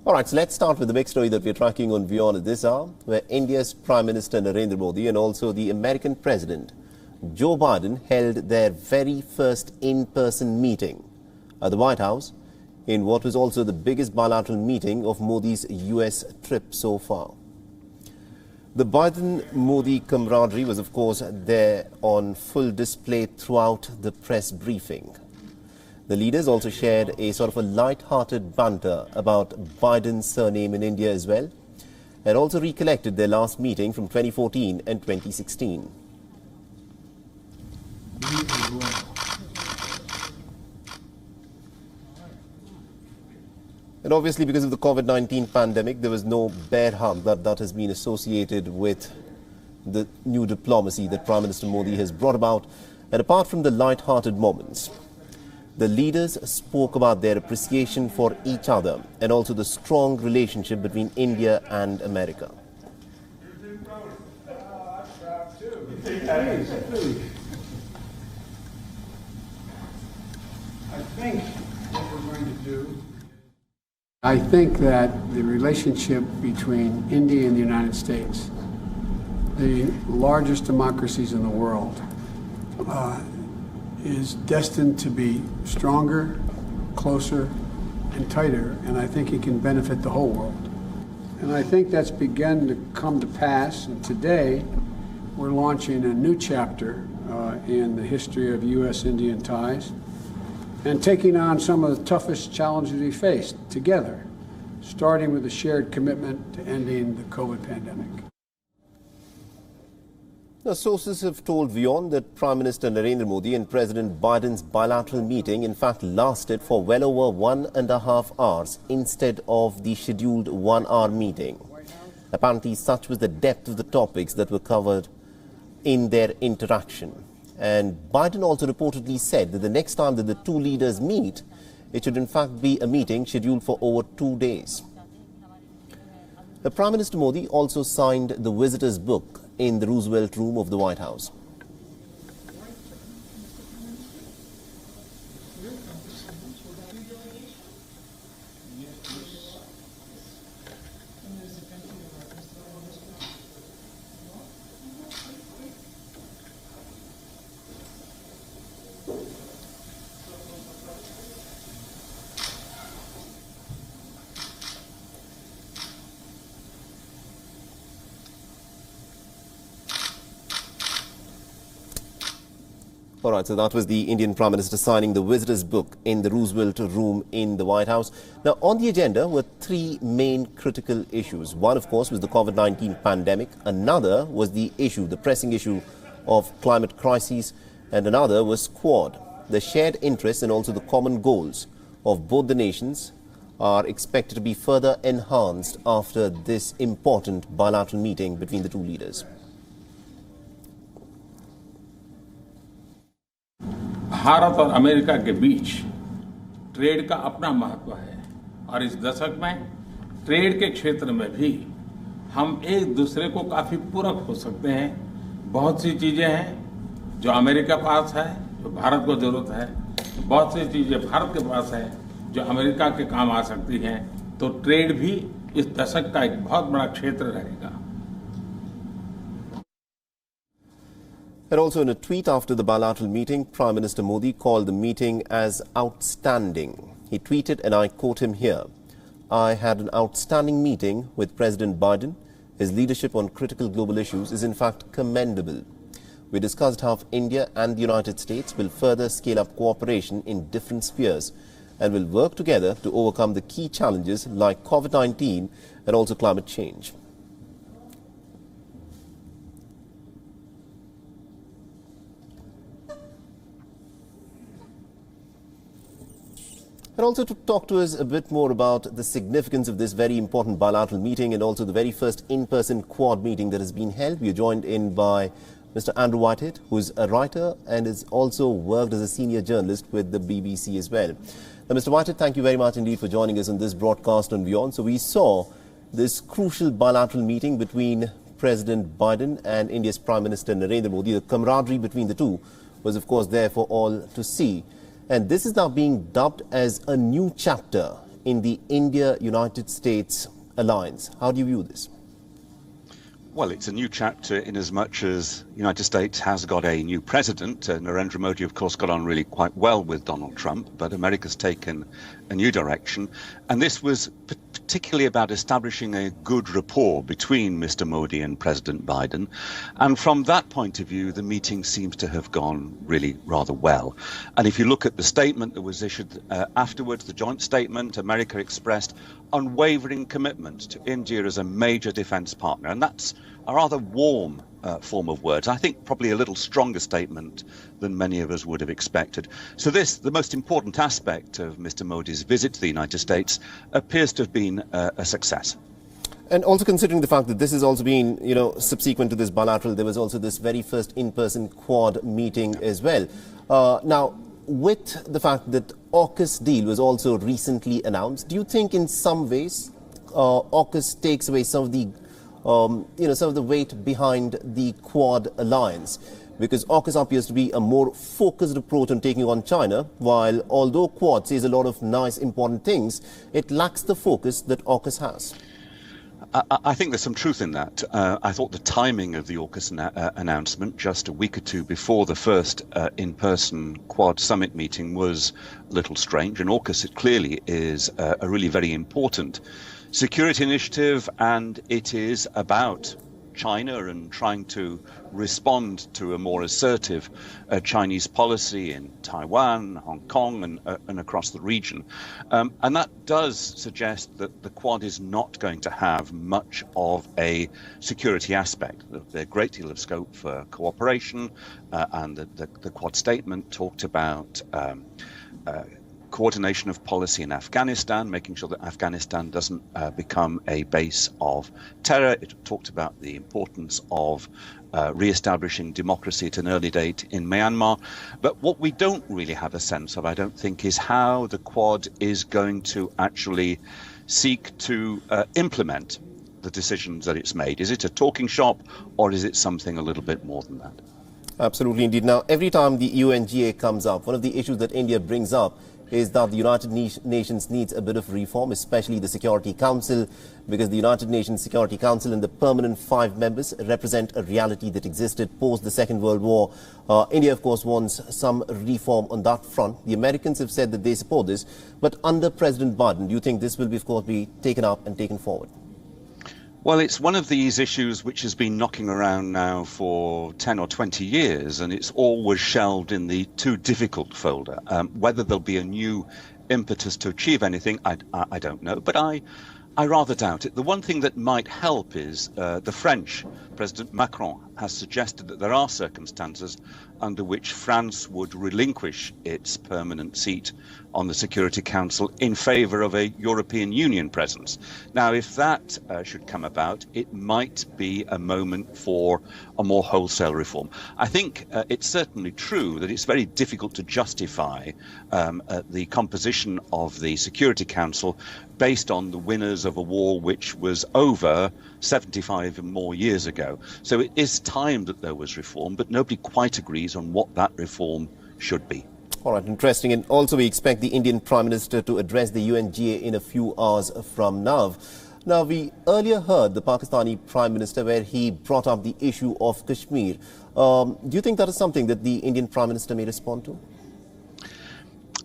All right, so let's start with the big story that we're tracking on WION at this hour, where India's Prime Minister Narendra Modi and also the American President Joe Biden held their very first in-person meeting at the White House in what was also the biggest bilateral meeting of Modi's US trip so far. The Biden-Modi camaraderie was, of course, there on full display throughout the press briefing. The leaders also shared a sort of a light-hearted banter about Biden's surname in India as well, and also recollected their last meeting from 2014 and 2016. And obviously, because of the COVID-19 pandemic, there was no bear hug that has been associated with the new diplomacy that Prime Minister Modi has brought about. And apart from the light-hearted moments, the leaders spoke about their appreciation for each other and also the strong relationship between India and America. I think that the relationship between India and the United States, the largest democracies in the world, is destined to be stronger, closer, and tighter, and I think it can benefit the whole world. And I think that's begun to come to pass, and today we're launching a new chapter in the history of U.S.-Indian ties and taking on some of the toughest challenges we faced together, starting with a shared commitment to ending the COVID pandemic. Now, sources have told WION that Prime Minister Narendra Modi and President Biden's bilateral meeting in fact lasted for well over 1.5 hours instead of the scheduled 1-hour meeting. Apparently, such was the depth of the topics that were covered in their interaction. And Biden also reportedly said that the next time that the two leaders meet, it should in fact be a meeting scheduled for over 2 days. The Prime Minister Modi also signed the visitor's book in the Roosevelt Room of the White House. All right, so that was the Indian Prime Minister signing the visitor's book in the Roosevelt Room in the White House. Now, on the agenda were three main critical issues. One, of course, was the COVID-19 pandemic. Another was the pressing issue of climate crises. And another was Quad. The shared interests and also the common goals of both the nations are expected to be further enhanced after this important bilateral meeting between the two leaders. Bharat और America के बीच trade का अपना महत्व है और इस दशक में ट्रेड के क्षेत्र में भी हम एक दूसरे को काफी पूरक हो सकते हैं। बहुत सी चीजें हैं जो अमेरिका के पास है, जो भारत को जरूरत है। बहुत सी चीजें भारत के पास है जो अमेरिका के काम आ सकती हैं। तो ट्रेड भी इस दशक का एक बहुत बड़ा क्षेत्र रहेगा। And also in a tweet after the bilateral meeting, Prime Minister Modi called the meeting as outstanding. He tweeted, and I quote him here, "I had an outstanding meeting with President Biden. His leadership on critical global issues is in fact commendable. We discussed how India and the United States will further scale up cooperation in different spheres and will work together to overcome the key challenges like COVID-19 and also climate change." And also to talk to us a bit more about the significance of this very important bilateral meeting and also the very first in-person Quad meeting that has been held, we are joined in by Mr. Andrew Whitehead, who is a writer and has also worked as a senior journalist with the BBC as well. Now, Mr. Whitehead, thank you very much indeed for joining us on this broadcast on WION. So we saw this crucial bilateral meeting between President Biden and India's Prime Minister Narendra Modi. The camaraderie between the two was, of course, there for all to see. And this is now being dubbed as a new chapter in the India-United States alliance. How do you view this? Well, it's a new chapter in as much as the United States has got a new president. Narendra Modi, of course, got on really quite well with Donald Trump, but America's taken a new direction. And this was particularly about establishing a good rapport between Mr. Modi and President Biden. And from that point of view, the meeting seems to have gone really rather well. And if you look at the statement that was issued afterwards, the joint statement, America expressed unwavering commitment to India as a major defense partner. And that's a rather warm form of words. I think probably a little stronger statement than many of us would have expected. So the most important aspect of Mr. Modi's visit to the United States appears to have been a success. And also considering the fact that this has also been, subsequent to this bilateral, there was also this very first in-person Quad meeting as well. Now, with the fact that AUKUS deal was also recently announced, do you think in some ways AUKUS takes away some of the some of the weight behind the Quad alliance? Because AUKUS appears to be a more focused approach on taking on China, while although Quad says a lot of nice, important things, it lacks the focus that AUKUS has. I think there's some truth in that. I thought the timing of the AUKUS announcement just a week or two before the first in-person Quad summit meeting was a little strange. And AUKUS, it clearly is a really very important security initiative, and it is about China and trying to respond to a more assertive Chinese policy in Taiwan, Hong Kong and across the region. And that does suggest that the Quad is not going to have much of a security aspect. There's a great deal of scope for cooperation, and the Quad statement talked about coordination of policy in Afghanistan, making sure that Afghanistan doesn't become a base of terror. It talked about the importance of re-establishing democracy at an early date in Myanmar. But what we don't really have a sense of, I don't think, is how the Quad is going to actually seek to implement the decisions that it's made. Is it a talking shop, or is it something a little bit more than that? Absolutely indeed. Now, every time the UNGA comes up, one of the issues that India brings up is that the United Nations needs a bit of reform, especially the Security Council, because the United Nations Security Council and the permanent 5 members represent a reality that existed post the Second World War. India, of course, wants some reform on that front. The Americans have said that they support this, but under President Biden, do you think this will, of course, be taken up and taken forward? Well, it's one of these issues which has been knocking around now for 10 or 20 years, and it's always shelved in the too difficult folder. Whether there'll be a new impetus to achieve anything, I don't know, but I rather doubt it. The one thing that might help is the French President Macron has suggested that there are circumstances under which France would relinquish its permanent seat on the Security Council in favour of a European Union presence. Now, if that should come about, it might be a moment for a more wholesale reform. I think it's certainly true that it's very difficult to justify the composition of the Security Council based on the winners of a war which was over 75 and more years ago. So it is time that there was reform, but nobody quite agrees on what that reform should be. All right, interesting. And also we expect the Indian Prime Minister to address the UNGA in a few hours from now. Now, we earlier heard the Pakistani Prime Minister where he brought up the issue of Kashmir. Do you think that is something that the Indian Prime Minister may respond to?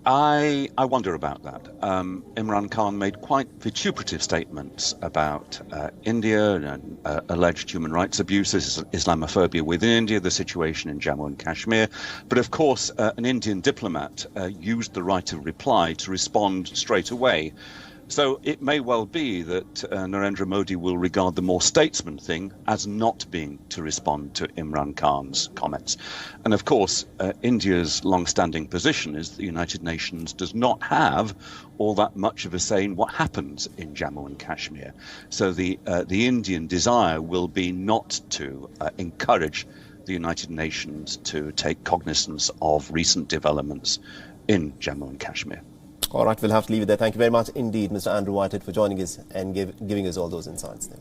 I wonder about that. Imran Khan made quite vituperative statements about India and alleged human rights abuses, Islamophobia within India, the situation in Jammu and Kashmir. But of course, an Indian diplomat used the right of reply to respond straight away. So it may well be that Narendra Modi will regard the more statesman thing as not being to respond to Imran Khan's comments. And of course, India's long-standing position is that the United Nations does not have all that much of a say in what happens in Jammu and Kashmir. So the Indian desire will be not to encourage the United Nations to take cognizance of recent developments in Jammu and Kashmir. All right, we'll have to leave it there. Thank you very much indeed, Mr. Andrew Whitehead, for joining us and giving us all those insights there.